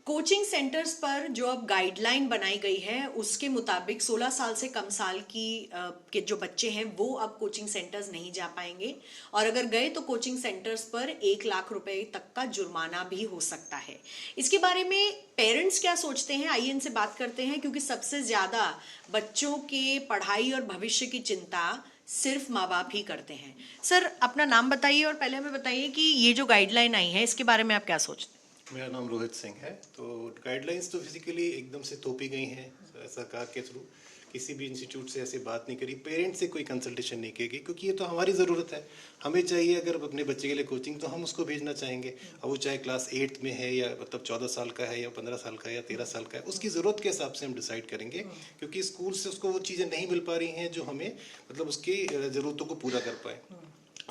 Coaching centres पर जो अब गाइडलाइन बनाई गई है उसके मुताबिक 16 साल से कम साल के जो बच्चे हैं वो अब कोचिंग सेंटर्स नहीं जा पाएंगे, और अगर गए तो कोचिंग सेंटर्स पर 1 लाख रुपए तक का जुर्माना भी हो सकता है। इसके बारे में पेरेंट्स क्या सोचते हैं, आइए इनसे बात करते हैं, क्योंकि सबसे ज्यादा बच्चों के पढ़ाई और भविष्य की चिंता सिर्फ माँ बाप ही करते हैं। सर, अपना नाम बताइए और पहले हमें बताइए कि ये जो गाइडलाइन आई है इसके बारे में आप क्या सोचते हैं। मेरा नाम रोहित सिंह है। तो गाइडलाइंस तो फिजिकली एकदम से थोपी गई हैं सरकार के थ्रू। किसी भी इंस्टीट्यूट से ऐसे बात नहीं करी, पेरेंट्स से कोई कंसल्टेशन नहीं की गई, क्योंकि ये तो हमारी ज़रूरत है। हमें चाहिए अगर अपने बच्चे के लिए कोचिंग तो हम उसको भेजना चाहेंगे, अब वो चाहे क्लास 8 में है या मतलब 14 साल का है या 15 साल का है या 13 साल का है, उसकी ज़रूरत के हिसाब से हम डिसाइड करेंगे। क्योंकि स्कूल से उसको वो चीज़ें नहीं मिल पा रही हैं जो हमें मतलब उसकी ज़रूरतों को पूरा कर पाए।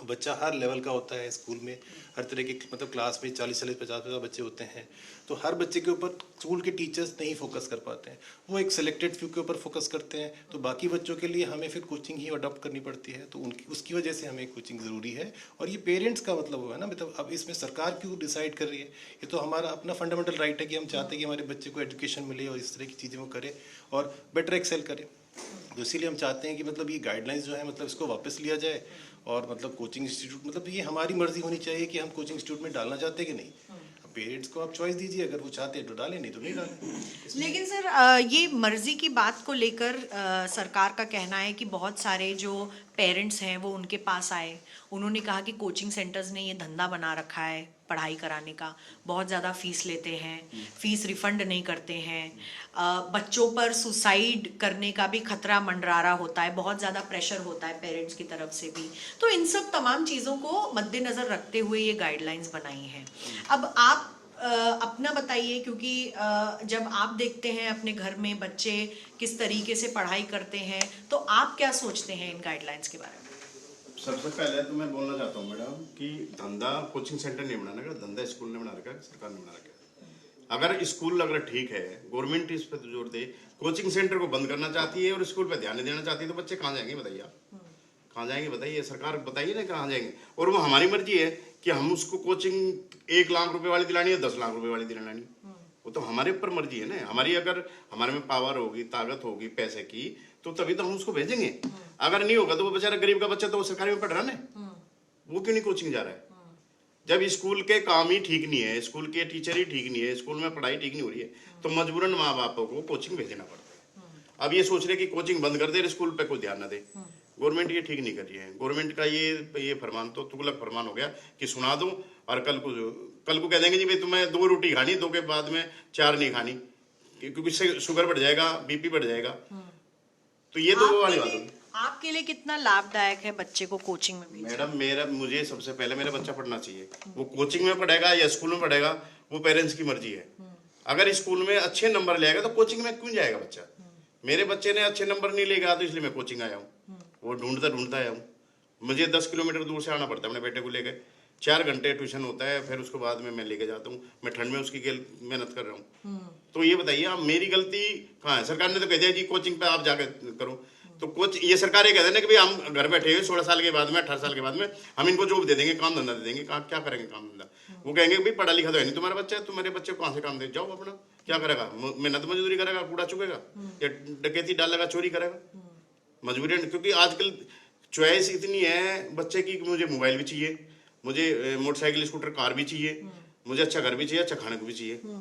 बच्चा हर लेवल का होता है स्कूल में, हर तरह के मतलब क्लास में 40-40 50-50 बच्चे होते हैं। तो हर बच्चे के ऊपर स्कूल के टीचर्स नहीं फोकस कर पाते हैं, वो एक सिलेक्टेड फ्यू के ऊपर फोकस करते हैं। तो बाकी बच्चों के लिए हमें फिर कोचिंग ही अडॉप्ट करनी पड़ती है, तो उनकी उसकी वजह से हमें कोचिंग ज़रूरी है। और ये पेरेंट्स का मतलब हुआ ना, मतलब अब इसमें सरकार क्यों डिसाइड कर रही है, ये तो हमारा अपना फंडामेंटल राइट है कि हम चाहते हैं कि हमारे बच्चे को एजुकेशन मिले और इस तरह की चीज़ें वो करे और बेटर एक्सेल करे। तो इसीलिए हम चाहते हैं कि मतलब ये गाइडलाइंस जो है मतलब इसको वापस लिया जाए, और मतलब कोचिंग इंस्टीट्यूट मतलब ये हमारी मर्जी होनी चाहिए कि हम कोचिंग इंस्टीट्यूट में डालना चाहते हैं कि नहीं। पेरेंट्स को आप चॉइस दीजिए, अगर वो चाहते हैं तो डालें, नहीं तो नहीं डालें। लेकिन सर, ये मर्जी की बात को लेकर सरकार का कहना है कि बहुत सारे जो पेरेंट्स हैं वो उनके पास आए, उन्होंने कहा कि कोचिंग सेंटर्स ने ये धंधा बना रखा है पढ़ाई कराने का, बहुत ज़्यादा फीस लेते हैं, फीस रिफंड नहीं करते हैं, बच्चों पर सुसाइड करने का भी खतरा मंडरा रहा होता है, बहुत ज़्यादा प्रेशर होता है पेरेंट्स की तरफ से भी। तो इन सब तमाम चीज़ों को मद्देनज़र रखते हुए ये गाइडलाइंस बनाई हैं। अब आप अपना बताइए, क्योंकि जब आप देखते हैं अपने घर में बच्चे किस तरीके से पढ़ाई करते हैं, तो आप क्या सोचते हैं इन गाइडलाइंस के बारे में। सबसे पहले तो मैं बोलना चाहता हूँ मैडम कि धंधा कोचिंग सेंटर नहीं बनाने का, धंधा स्कूल ने बना रखा है, सरकार ने बना रखा है। अगर स्कूल अगर ठीक है, गवर्नमेंट इस पर जोर दे, कोचिंग सेंटर को बंद करना चाहती है और स्कूल पर ध्यान नहीं देना चाहती है, तो बच्चे कहाँ जाएंगे बताइए आप। कहाँ जाएंगे बताइए, सरकार बताइए ना कहाँ जाएंगे। और वो हमारी मर्जी है कि हम उसको कोचिंग 1 लाख रुपए वाली दिलानी है, 10 लाख रुपए वाली दिलानी, वो तो हमारे ऊपर मर्जी है ना। हमारी अगर हमारे में पावर होगी, ताकत होगी पैसे की, तो तभी तो हम उसको भेजेंगे। अगर नहीं होगा तो वो बेचारा गरीब का बच्चा तो वो सरकारी में पढ़ रहा है, वो क्यों नहीं कोचिंग जा रहा है। जब स्कूल के काम ही ठीक नहीं है, स्कूल के टीचर ही ठीक नहीं है, स्कूल में पढ़ाई ठीक नहीं हो रही है, तो मजबूरन माँ बापों को कोचिंग भेजना पड़ता है। अब ये सोच रहे कि कोचिंग बंद कर दे, स्कूल पे कोई ध्यान ना दे। गवर्नमेंट ये ठीक नहीं कर रही है। गवर्नमेंट का ये फरमान तो तुगलक फरमान हो गया कि सुना दो और कल को कह देंगे जी भाई तुम्हें 2 रोटी खानी, 2 के बाद में 4 नहीं खानी, क्योंकि इससे शुगर बढ़ जाएगा, बीपी बढ़ जाएगा। तो ये तो वो वाली बात होगी। आपके लिए कितना लाभदायक है बच्चे को कोचिंग में भेजना? मैडम मुझे सबसे पहले मेरा बच्चा पढ़ना चाहिए। वो कोचिंग में पढ़ेगा या स्कूल में पढ़ेगा, वो पेरेंट्स की मर्जी है। अगर स्कूल में अच्छे नंबर ले आएगा तो कोचिंग में क्यों जाएगा बच्चा। मेरे बच्चे ने अच्छे नंबर नहीं लेगा तो इसलिए मैं कोचिंग आया हूँ, वो ढूंढता आया हूँ। मुझे 10 किलोमीटर दूर से आना पड़ता है अपने बेटे को लेकर, 4 घंटे ट्यूशन होता है, फिर उसके बाद में मैं लेके जाता हूँ। मैं ठंड में उसकी मेहनत कर रहा हूँ। तो ये बताइए आप, मेरी गलती कहाँ है। सरकार ने तो कह दिया जी कोचिंग पे आप जाकर करो, तो कोच ये सरकार ये कहते हैं ना कि भाई हम घर बैठे हुए 16 साल के बाद में, 18 साल के बाद में हम इनको जॉब दे देंगे, काम धंधा दे देंगे। क्या करेंगे काम धंधा। वो कहेंगे भाई पढ़ा लिखा तो है नहीं तुम्हारा बच्चा, तुम्हारे बच्चे को कहाँ से काम दे, जाओ अपना क्या करेगा, मेहनत मजदूरी करेगा, कूड़ा चुकेगा या डकैती डालेगा, चोरी करेगा मजबूरी। क्योंकि आजकल चॉइस इतनी है बच्चे की कि मुझे मोबाइल भी चाहिए, मुझे मोटरसाइकिल स्कूटर कार भी चाहिए, मुझे अच्छा घर भी चाहिए, अच्छा खाने को भी चाहिए।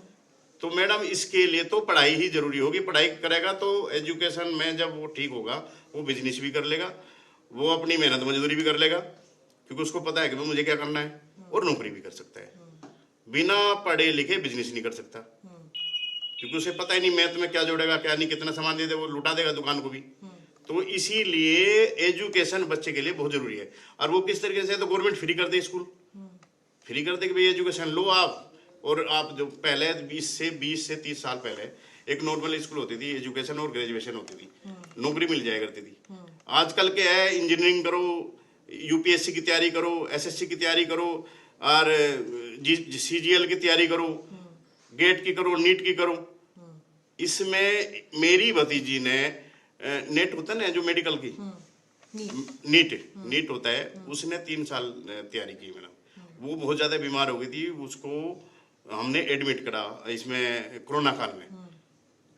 तो मैडम इसके लिए तो पढ़ाई ही जरूरी होगी। पढ़ाई करेगा तो एजुकेशन में जब वो ठीक होगा, वो बिजनेस भी कर लेगा, वो अपनी मेहनत मजदूरी भी कर लेगा, क्योंकि उसको पता है कि मुझे क्या करना है, और नौकरी भी कर सकता है। बिना पढ़े लिखे बिजनेस नहीं कर सकता, क्योंकि उसे पता ही नहीं मैथ में क्या जोड़ेगा क्या नहीं, कितना सामान दे दे वो लुटा देगा दुकान को भी। तो इसीलिए एजुकेशन बच्चे के लिए बहुत जरूरी है। और वो किस तरीके से, तो गवर्नमेंट फ्री कर दे, स्कूल फ्री कर दे कि भाई एजुकेशन लो आप। और आप जो पहले 20 से 30 साल पहले एक नॉर्मल स्कूल होती थी, एजुकेशन और ग्रेजुएशन होती थी, नौकरी मिल जाया करती थी। आजकल क्या है, इंजीनियरिंग करो, यूपीएससी की तैयारी करो, एसएससी की तैयारी करो, और सीजीएल की तैयारी करो, गेट की करो, नीट की करो। इसमें मेरी भतीजी ने नेट होता है ना जो मेडिकल की, नीट होता है, उसने 3 साल तैयारी की मैडम। वो बहुत ज्यादा बीमार हो गई थी, उसको हमने एडमिट करा इसमें कोरोना काल में,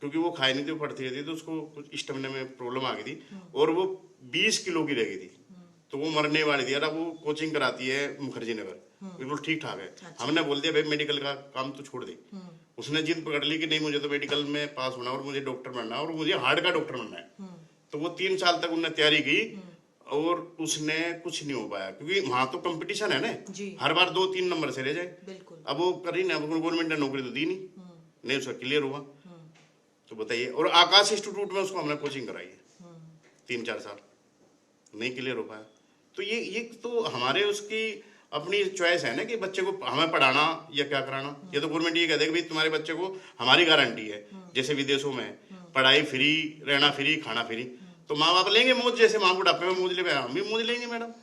क्योंकि वो खाई नहीं थी, वो पड़ती रहती, तो उसको कुछ स्टमिना में प्रॉब्लम आ गई थी और वो 20 किलो की रह गई थी, तो वो मरने वाली थी। यार वो कोचिंग कराती है मुखर्जी नगर, बिल्कुल ठीक ठाक है। हमने बोल दिया भाई मेडिकल का काम तो छोड़ दे, उसने जिद पकड़ ली कि नहीं मुझे तो मेडिकल में पास होना और मुझे डॉक्टर बनना और मुझे हार्ट का डॉक्टर बनना है। तो वो 3 साल तक उन्होंने तैयारी की और उसने कुछ नहीं हो पाया, क्योंकि वहां तो कंपटीशन है ना, हर बार 2-3 नंबर से रह जाए। बिल्कुल। अब वो करी ना, गवर्नमेंट ने नौकरी तो दी नहीं उसका क्लियर हुआ। तो बताइए, और आकाश इंस्टीट्यूट में उसको हमने कोचिंग कराई है 3-4 साल, नहीं क्लियर हो पाया। तो ये तो हमारे उसकी अपनी चॉइस है ना कि बच्चे को हमें पढ़ाना या क्या कराना। ये तो गवर्नमेंट ये कहते हैं कि भाई तुम्हारे बच्चे को हमारी गारंटी है, जैसे विदेशों में पढ़ाई फ्री, रहना फ्री, खाना फ्री। तो माँ बाप लेंगे मौज, जैसे माँ बुढ़ापे में मौज ले, हम भी मौज लेंगे मैडम,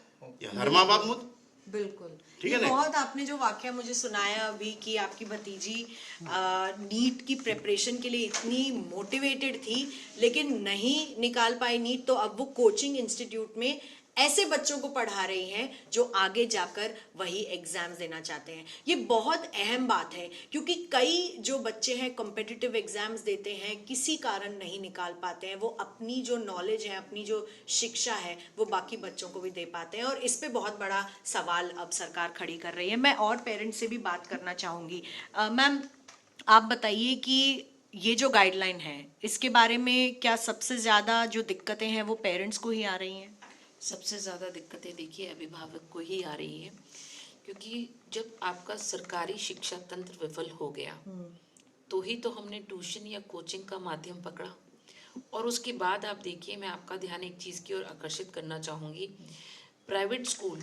या हर माँ बाप मौज। बिल्कुल। ठीक ये है ना? बहुत आपने जो वाकया मुझे सुनाया अभी कि आपकी भतीजी नीट की प्रिपरेशन के लिए इतनी मोटिवेटेड थी लेकिन नहीं निकाल पाई नीट, तो अब वो कोचिंग इंस्टीट्यूट में ऐसे बच्चों को पढ़ा रही हैं जो आगे जाकर वही एग्जाम्स देना चाहते हैं। ये बहुत अहम बात है क्योंकि कई जो बच्चे हैं कॉम्पिटिटिव एग्जाम्स देते हैं, किसी कारण नहीं निकाल पाते हैं, वो अपनी जो नॉलेज है, अपनी जो शिक्षा है वो बाकी बच्चों को भी दे पाते हैं, और इस पे बहुत बड़ा सवाल अब सरकार खड़ी कर रही है। मैं और पेरेंट्स से भी बात करना चाहूँगी। मैम आप बताइए कि ये जो गाइडलाइन है इसके बारे में क्या सबसे ज़्यादा जो दिक्कतें हैं वो पेरेंट्स को ही आ रही हैं? सबसे ज़्यादा दिक्कतें देखिए अभिभावक को ही आ रही है, क्योंकि जब आपका सरकारी शिक्षा तंत्र विफल हो गया तो ही तो हमने ट्यूशन या कोचिंग का माध्यम पकड़ा। और उसके बाद आप देखिए, मैं आपका ध्यान एक चीज़ की ओर आकर्षित करना चाहूँगी। प्राइवेट स्कूल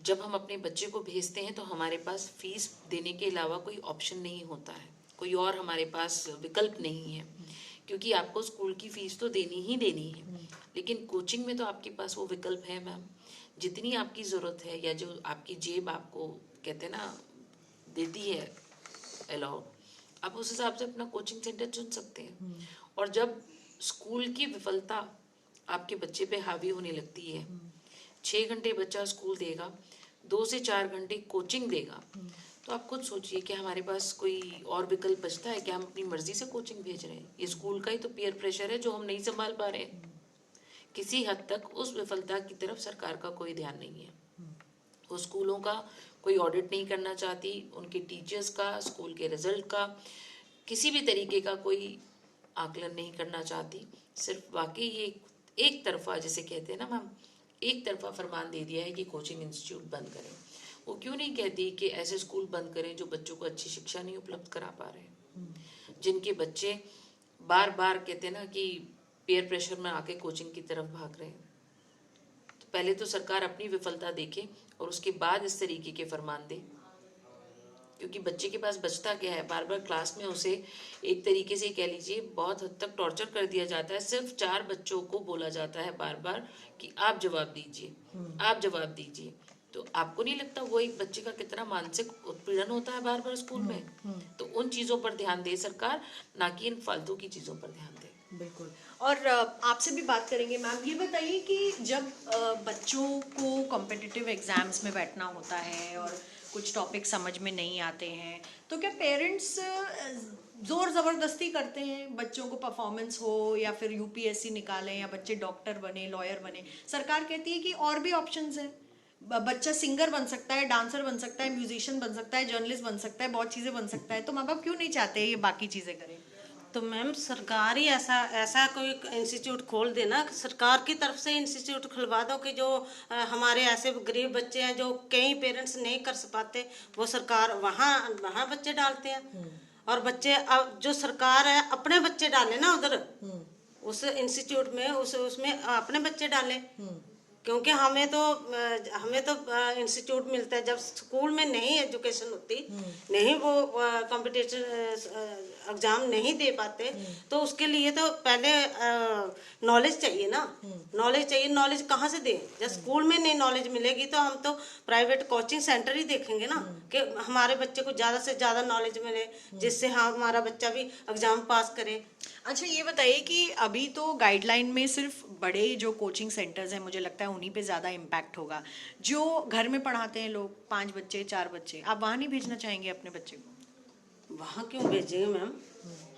जब हम अपने बच्चे को भेजते हैं तो हमारे पास फीस देने के अलावा कोई ऑप्शन नहीं होता है, कोई और हमारे पास विकल्प नहीं है, क्योंकि आपको स्कूल की फीस तो देनी ही देनी है। लेकिन कोचिंग में तो आपके पास वो विकल्प है मैम, जितनी आपकी ज़रूरत है या जो आपकी जेब आपको कहते हैं ना देती है अलाउ, आप उस हिसाब से अपना कोचिंग सेंटर चुन सकते हैं। और जब स्कूल की विफलता आपके बच्चे पे हावी होने लगती है, 6 घंटे बच्चा स्कूल देगा, 2 से 4 घंटे कोचिंग देगा, तो आप खुद सोचिए कि हमारे पास कोई और विकल्प बचता है क्या? हम अपनी मर्जी से कोचिंग भेज रहे हैं। ये स्कूल का ही तो पीयर प्रेशर है जो हम नहीं संभाल पा रहे हैं। किसी हद तक उस विफलता की तरफ सरकार का कोई ध्यान नहीं है। वो स्कूलों का कोई ऑडिट नहीं करना चाहती, उनके टीचर्स का, स्कूल के रिजल्ट का, किसी भी तरीके का कोई आकलन नहीं करना चाहती। सिर्फ वाकई ये एक तरफा, जैसे कहते हैं ना मैम, एक तरफा फरमान दे दिया है कि कोचिंग इंस्टीट्यूट बंद करें। वो क्यों नहीं कहती कि ऐसे स्कूल बंद करें जो बच्चों को अच्छी शिक्षा नहीं उपलब्ध करा पा रहे हैं, जिनके बच्चे बार बार कहते हैं ना कि पेयर प्रेशर में आके कोचिंग की तरफ भाग रहे हैं। तो पहले तो सरकार अपनी विफलता देखे और उसके बाद इस तरीके के फरमान दे, क्योंकि बच्चे के पास बचता क्या है? बार बार क्लास में उसे एक तरीके से कह लीजिए बहुत हद तक टॉर्चर कर दिया जाता है। सिर्फ 4 बच्चों को बोला जाता है बार बार कि आप जवाब दीजिए, आप जवाब दीजिए। तो आपको नहीं लगता वो एक बच्चे का कितना मानसिक उत्पीड़न होता है बार बार स्कूल में? तो उन चीज़ों पर ध्यान दे सरकार, ना कि इन फालतू की चीज़ों पर ध्यान दे। बिल्कुल। और आपसे भी बात करेंगे मैम, ये बताइए कि जब बच्चों को कॉम्पिटिटिव एग्जाम्स में बैठना होता है और कुछ टॉपिक समझ में नहीं आते हैं, तो क्या पेरेंट्स जोर ज़बरदस्ती करते हैं बच्चों को परफॉर्मेंस हो या फिर यूपीएससी निकालें या बच्चे डॉक्टर बने, लॉयर बने? सरकार कहती है कि और भी ऑप्शंस हैं, बच्चा सिंगर बन सकता है, डांसर बन सकता है, म्यूजिशियन बन सकता है, जर्नलिस्ट बन सकता है, बहुत चीज़ें बन सकता है। तो माँ बाप क्यों नहीं चाहते ये बाकी चीज़ें करें? तो मैम सरकार ही ऐसा कोई इंस्टीट्यूट खोल देना, सरकार की तरफ से इंस्टीट्यूट खुलवा दो कि जो हमारे ऐसे गरीब बच्चे हैं जो कई पेरेंट्स नहीं कर पाते, वो सरकार वहाँ बच्चे डालते हैं। और बच्चे अब जो सरकार है अपने बच्चे डाले ना उधर उस इंस्टीट्यूट में, उसमें अपने बच्चे डाले, क्योंकि हमें तो इंस्टीट्यूट मिलता है। जब स्कूल में नहीं एजुकेशन होती, नहीं वो कंपटीशन एग्जाम नहीं दे पाते, तो उसके लिए तो पहले नॉलेज चाहिए ना, नॉलेज चाहिए। नॉलेज कहाँ से दें? जब स्कूल में नहीं नॉलेज मिलेगी तो हम तो प्राइवेट कोचिंग सेंटर ही देखेंगे ना, कि हमारे बच्चे को ज़्यादा से ज़्यादा नॉलेज मिले, जिससे हमारा बच्चा भी एग्जाम पास करे। अच्छा ये बताइए कि अभी तो गाइडलाइन में सिर्फ बड़े जो कोचिंग सेंटर्स हैं, मुझे लगता है उन्हीं पे ज़्यादा इम्पैक्ट होगा। जो घर में पढ़ाते हैं लोग 5 बच्चे 4 बच्चे, आप वहाँ नहीं भेजना चाहेंगे अपने बच्चे को? वहाँ क्यों भेजेंगे मैम,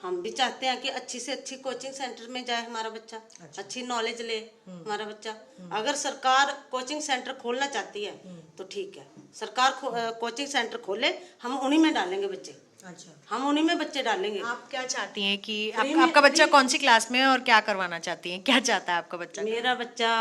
हम भी चाहते हैं कि अच्छी से अच्छी कोचिंग सेंटर में जाए हमारा बच्चा, अच्छी नॉलेज ले हमारा बच्चा। अगर सरकार कोचिंग सेंटर खोलना चाहती है तो ठीक है, सरकार कोचिंग सेंटर खोले, हम उन्हीं में डालेंगे बच्चे। अच्छा, हम उन्हीं में बच्चे डालेंगे। आप क्या चाहती हैं कि में- आपका बच्चा कौन सी क्लास में है और क्या करवाना चाहती हैं? क्या चाहता है आपका बच्चा? मेरा बच्चा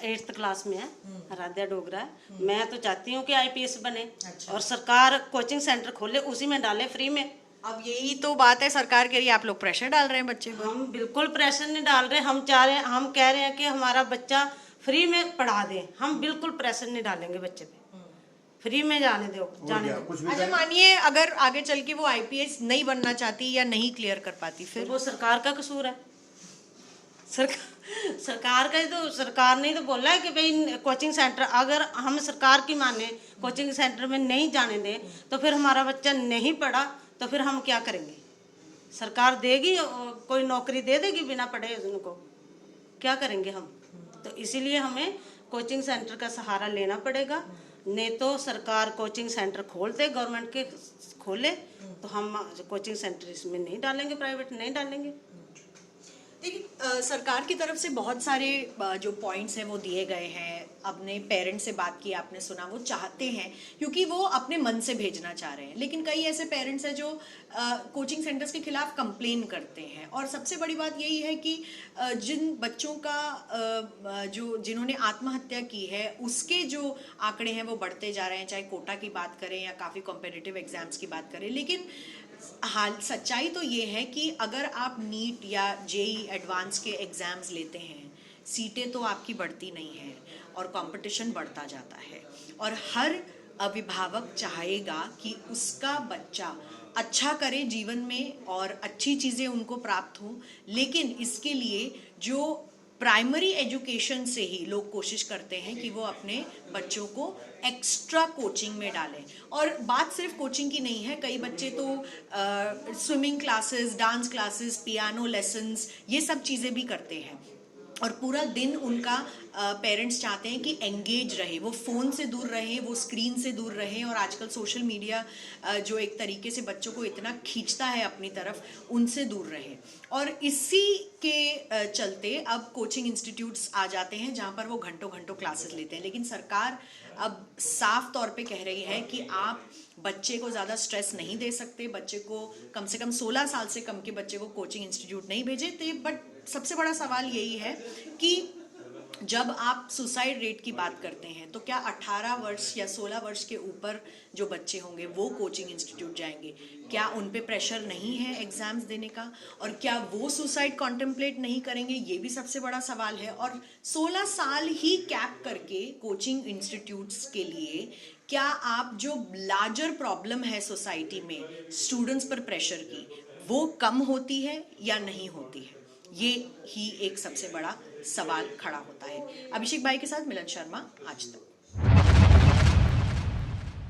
8th क्लास में है, आराध्या डोगरा है। मैं तो चाहती हूँ कि IPS बने। अच्छा। और सरकार कोचिंग सेंटर खोले, उसी में डाले फ्री में। अब यही तो बात है, सरकार कह रही है, आप लोग प्रेशर डाल रहे हैं बच्चे पर। हम बिल्कुल प्रेशर नहीं डाल रहे, हम चाह रहे हैं, हम कह रहे हैं कि हमारा बच्चा फ्री में पढ़ा दें। हम बिल्कुल प्रेशर नहीं डालेंगे बच्चे पे, फ्री में जाने दो, जाने दो। अच्छा, मानिए अगर आगे चल के वो IPS नहीं बनना चाहती या नहीं क्लियर कर पाती, फिर फिर वो सरकार का कसूर है। सरकार का ही तो, सरकार ने तो बोला है कि भाई कोचिंग सेंटर, अगर हम सरकार की माने कोचिंग सेंटर में नहीं जाने दें तो फिर हमारा बच्चा नहीं पढ़ा तो फिर हम क्या करेंगे? सरकार देगी, कोई नौकरी दे देगी बिना पढ़े उनको, क्या करेंगे हम? तो इसीलिए हमें कोचिंग सेंटर का सहारा लेना पड़ेगा। नहीं तो सरकार कोचिंग सेंटर खोल दे, गवर्नमेंट के खोले, तो हम कोचिंग सेंटर इसमें नहीं डालेंगे, प्राइवेट नहीं डालेंगे। देखिए, सरकार की तरफ से बहुत सारे जो पॉइंट्स हैं वो दिए गए हैं। अपने पेरेंट्स से बात की, आपने सुना, वो चाहते हैं क्योंकि वो अपने मन से भेजना चाह रहे हैं। लेकिन कई ऐसे पेरेंट्स हैं जो कोचिंग सेंटर्स के खिलाफ कंप्लेन करते हैं। और सबसे बड़ी बात यही है कि जिन बच्चों का जिन्होंने आत्महत्या की है उसके जो आंकड़े हैं वो बढ़ते जा रहे हैं, चाहे कोटा की बात करें या काफ़ी कॉम्पिटिटिव एग्जाम्स की बात करें। लेकिन हाल सच्चाई तो ये है कि अगर आप नीट या JEE एडवांस के एग्ज़ाम्स लेते हैं, सीटें तो आपकी बढ़ती नहीं हैं और कंपटीशन बढ़ता जाता है। और हर अभिभावक चाहेगा कि उसका बच्चा अच्छा करे जीवन में और अच्छी चीज़ें उनको प्राप्त हों। लेकिन इसके लिए जो प्राइमरी एजुकेशन से ही लोग कोशिश करते हैं कि वो अपने बच्चों को एक्स्ट्रा कोचिंग में डालें। और बात सिर्फ कोचिंग की नहीं है, कई बच्चे तो swimming classes, dance classes, piano lessons, ये सब चीज़ें भी करते हैं। और पूरा दिन उनका पेरेंट्स चाहते हैं कि एंगेज रहे, वो फ़ोन से दूर रहें, वो स्क्रीन से दूर रहें। और आजकल सोशल मीडिया जो एक तरीके से बच्चों को इतना खींचता है अपनी तरफ, उनसे दूर रहें। और इसी के चलते अब कोचिंग इंस्टीट्यूट्स आ जाते हैं जहाँ पर वो घंटों घंटों क्लासेस लेते हैं। लेकिन सरकार अब साफ तौर पे कह रही है कि आप बच्चे को ज़्यादा स्ट्रेस नहीं दे सकते, बच्चे को कम से कम 16 साल से कम के बच्चे को कोचिंग इंस्टीट्यूट नहीं भेजे। बट सबसे बड़ा सवाल यही है कि जब आप सुसाइड रेट की बात करते हैं तो क्या 18 वर्ष या 16 वर्ष के ऊपर जो बच्चे होंगे वो कोचिंग इंस्टीट्यूट जाएंगे? क्या उन पे प्रेशर नहीं है एग्जाम्स देने का? और क्या वो सुसाइड कॉन्टेम्पलेट नहीं करेंगे? ये भी सबसे बड़ा सवाल है। और 16 साल ही कैप करके कोचिंग इंस्टीट्यूट्स के लिए क्या आप जो लार्जर प्रॉब्लम है सोसाइटी में स्टूडेंट्स पर प्रेशर की, वो कम होती है या नहीं होती है? ये ही एक सबसे बड़ा सवाल खड़ा होता है। अभिषेक भाई के साथ मिलन शर्मा, आज तक।